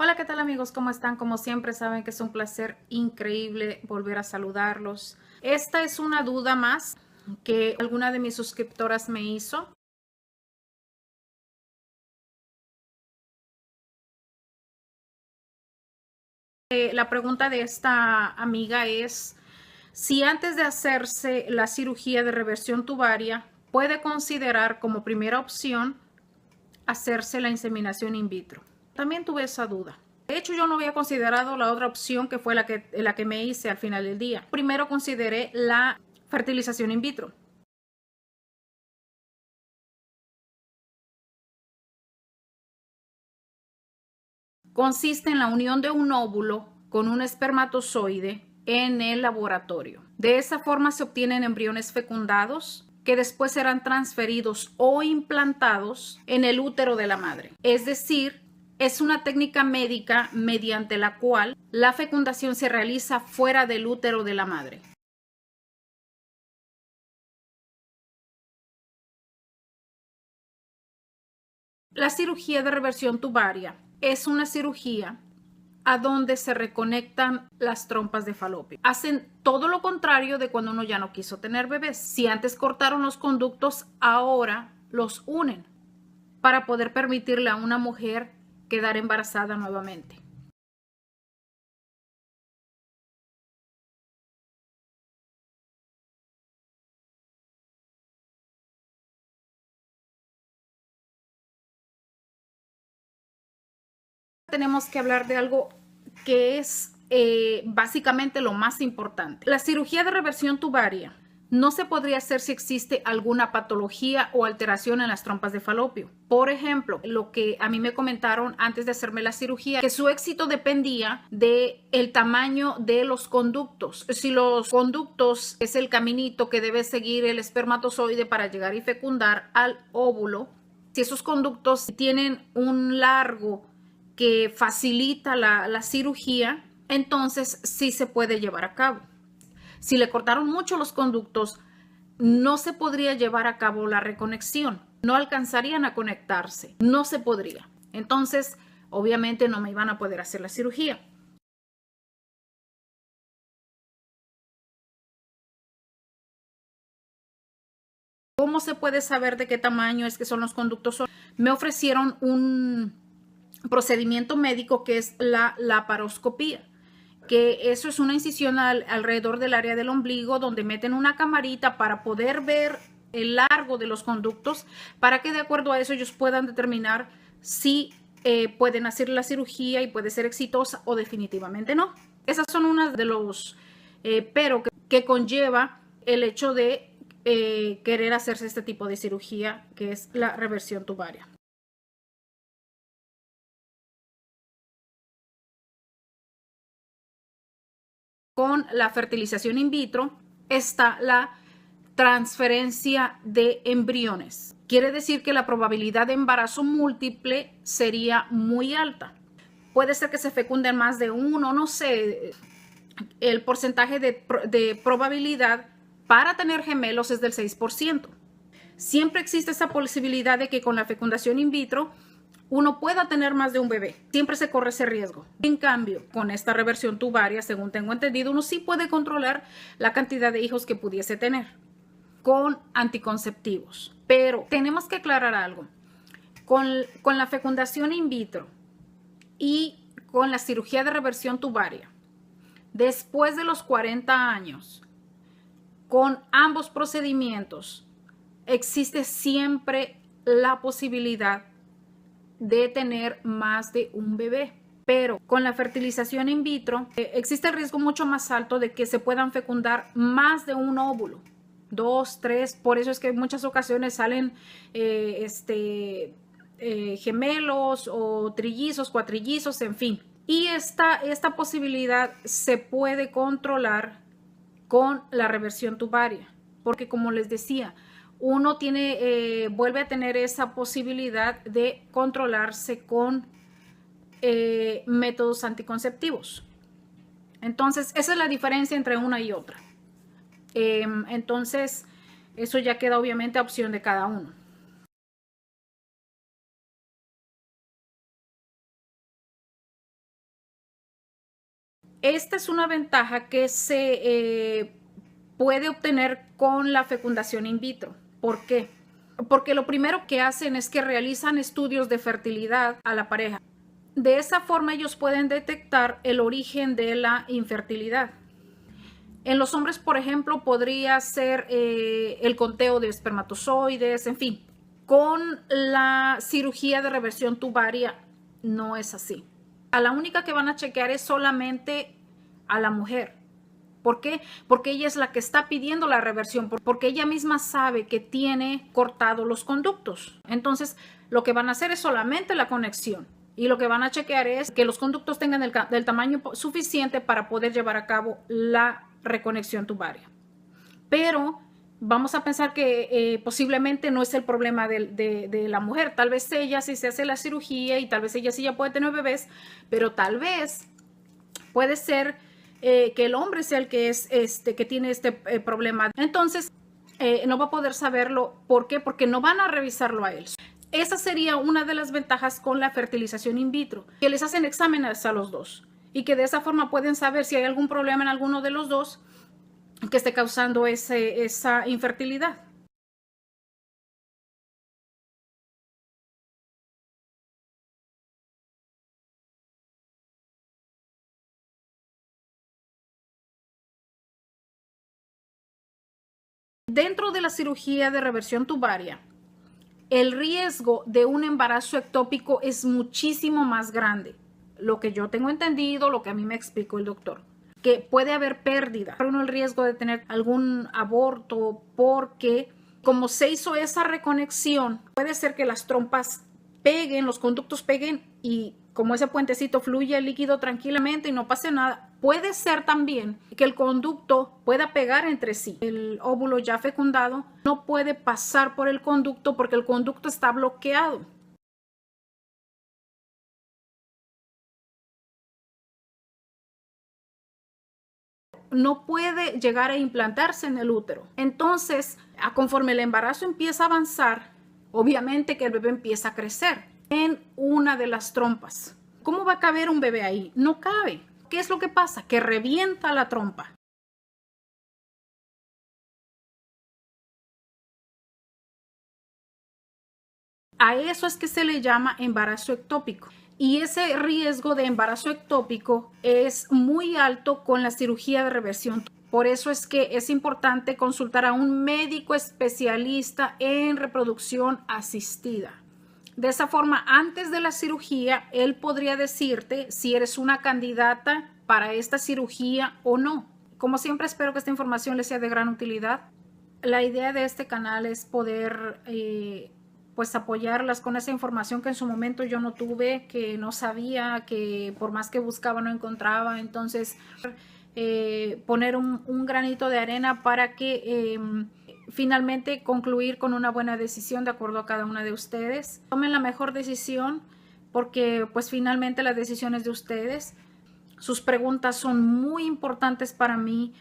Hola, ¿qué tal amigos? ¿Cómo están? Como siempre saben que es un placer increíble volver a saludarlos. Esta es una duda más que alguna de mis suscriptoras me hizo. La pregunta de esta amiga es si antes de hacerse la cirugía de reversión tubaria puede considerar como primera opción hacerse la inseminación in vitro. También tuve esa duda. De hecho, yo no había considerado la otra opción que fue la que me hice al final del día. Primero consideré la fertilización in vitro. Consiste en la unión de un óvulo con un espermatozoide en el laboratorio. De esa forma se obtienen embriones fecundados que después serán transferidos o implantados en el útero de la madre. Es decir, es una técnica médica mediante la cual la fecundación se realiza fuera del útero de la madre. La cirugía de reversión tubaria es una cirugía a donde se reconectan las trompas de falopio. Hacen todo lo contrario de cuando uno ya no quiso tener bebés. Si antes cortaron los conductos, ahora los unen para poder permitirle a una mujer quedar embarazada nuevamente. Tenemos que hablar de algo que es básicamente lo más importante. La cirugía de reversión tubaria no se podría hacer si existe alguna patología o alteración en las trompas de falopio. Por ejemplo, lo que a mí me comentaron antes de hacerme la cirugía, que su éxito dependía del tamaño de los conductos. Si los conductos es el caminito que debe seguir el espermatozoide para llegar y fecundar al óvulo, si esos conductos tienen un largo que facilita la cirugía, entonces sí se puede llevar a cabo. Si le cortaron mucho los conductos, no se podría llevar a cabo la reconexión, no alcanzarían a conectarse, no se podría. Entonces, obviamente no me iban a poder hacer la cirugía. ¿Cómo se puede saber de qué tamaño es que son los conductos? Me ofrecieron un procedimiento médico que es la laparoscopía, que eso es una incisión alrededor del área del ombligo donde meten una camarita para poder ver el largo de los conductos para que de acuerdo a eso ellos puedan determinar si pueden hacer la cirugía y puede ser exitosa o definitivamente no. Esas son unas de los pero que conlleva el hecho de querer hacerse este tipo de cirugía que es la reversión tubaria. Con la fertilización in vitro está la transferencia de embriones. Quiere decir que la probabilidad de embarazo múltiple sería muy alta. Puede ser que se fecunden más de uno, no sé. El porcentaje de probabilidad para tener gemelos es del 6%. Siempre existe esa posibilidad de que con la fecundación in vitro uno pueda tener más de un bebé. Siempre se corre ese riesgo. En cambio, con esta reversión tubaria, según tengo entendido, uno sí puede controlar la cantidad de hijos que pudiese tener con anticonceptivos. Pero tenemos que aclarar algo. Con la fecundación in vitro y con la cirugía de reversión tubaria, después de los 40 años, con ambos procedimientos, existe siempre la posibilidad de tener más de un bebé. Pero con la fertilización in vitro existe el riesgo mucho más alto de que se puedan fecundar más de un óvulo, 2, 3. Por eso es que en muchas ocasiones salen gemelos o trillizos, cuatrillizos, en fin. Y esta posibilidad se puede controlar con la reversión tubaria, porque como les decía, uno vuelve a tener esa posibilidad de controlarse con métodos anticonceptivos. Entonces, esa es la diferencia entre una y otra. Entonces, eso ya queda obviamente a opción de cada uno. Esta es una ventaja que se puede obtener con la fecundación in vitro. ¿Por qué? Porque lo primero que hacen es que realizan estudios de fertilidad a la pareja. De esa forma ellos pueden detectar el origen de la infertilidad. En los hombres, por ejemplo, podría ser el conteo de espermatozoides, en fin. Con la cirugía de reversión tubaria no es así. A la única que van a chequear es solamente a la mujer. ¿Por qué? Porque ella es la que está pidiendo la reversión, porque ella misma sabe que tiene cortados los conductos. Entonces, lo que van a hacer es solamente la conexión. Y lo que van a chequear es que los conductos tengan del tamaño suficiente para poder llevar a cabo la reconexión tubaria. Pero vamos a pensar que posiblemente no es el problema de la mujer. Tal vez ella sí se hace la cirugía y tal vez ella sí ya puede tener bebés, pero tal vez puede ser que el hombre sea el que es que tiene este problema. Entonces no va a poder saberlo. ¿Por qué? Porque no van a revisarlo a él. Esa sería una de las ventajas con la fertilización in vitro, que les hacen exámenes a los dos y que de esa forma pueden saber si hay algún problema en alguno de los dos que esté causando esa infertilidad. Dentro de la cirugía de reversión tubaria, el riesgo de un embarazo ectópico es muchísimo más grande. Lo que yo tengo entendido, lo que a mí me explicó el doctor, que puede haber pérdida, el riesgo de tener algún aborto, porque como se hizo esa reconexión, puede ser que las trompas peguen, los conductos peguen y como ese puentecito fluye el líquido tranquilamente y no pase nada. Puede ser también que el conducto pueda pegar entre sí. El óvulo ya fecundado no puede pasar por el conducto porque el conducto está bloqueado. No puede llegar a implantarse en el útero. Entonces, conforme el embarazo empieza a avanzar, obviamente que el bebé empieza a crecer en una de las trompas. ¿Cómo va a caber un bebé ahí? No cabe. ¿Qué es lo que pasa? Que revienta la trompa. A eso es que se le llama embarazo ectópico. Y ese riesgo de embarazo ectópico es muy alto con la cirugía de reversión. Por eso es que es importante consultar a un médico especialista en reproducción asistida. De esa forma, antes de la cirugía, él podría decirte si eres una candidata para esta cirugía o no. Como siempre, espero que esta información les sea de gran utilidad. La idea de este canal es poder pues apoyarlas con esa información que en su momento yo no tuve, que no sabía, que por más que buscaba no encontraba. Entonces poner un granito de arena para que finalmente concluir con una buena decisión de acuerdo a cada una de ustedes. Tomen la mejor decisión porque pues finalmente la decisión es de ustedes. Sus preguntas son muy importantes para mí